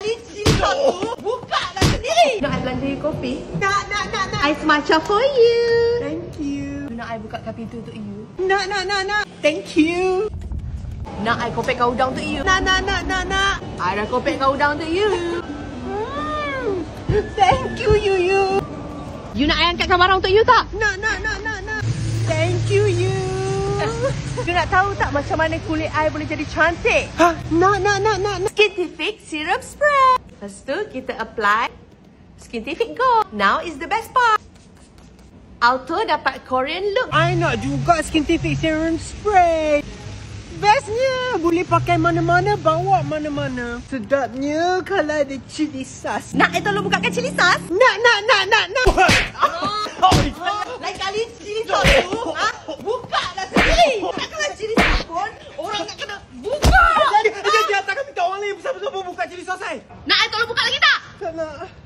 Cili sos tu, buka lah sendiri. Nak I belanja you kopi? Nak. Ice matcha for you. Thank you. Nak I bukakan pintu untuk you? Nak. Thank you. Nak I kopek kau udang untuk you? Nak. I dah kopek kau udang untuk you. Thank you, you. You nak I angkatkan barang untuk you tak? Nak. Thank you, you. You nak tahu tak macam mana kulit I boleh jadi cantik? Ha? Nak. Skintific Serum Spray. Lepas tu kita apply Skintific Go. Now is the best part. Auto dapat Korean look. I nak juga Skintific Serum Spray. Bestnya, boleh pakai mana-mana, bawa mana-mana. Sedapnya kalau ada cili sos. Nak tolong bukakan cili sos? Nak. Lain kali cili sos tu, buka lah sendiri. Takkanlah cili sos pun, orang tak kena buka. Dia datang minta orang lain bersama-sama buka cili sos. Nak tolong buka lagi tak? Tak nak.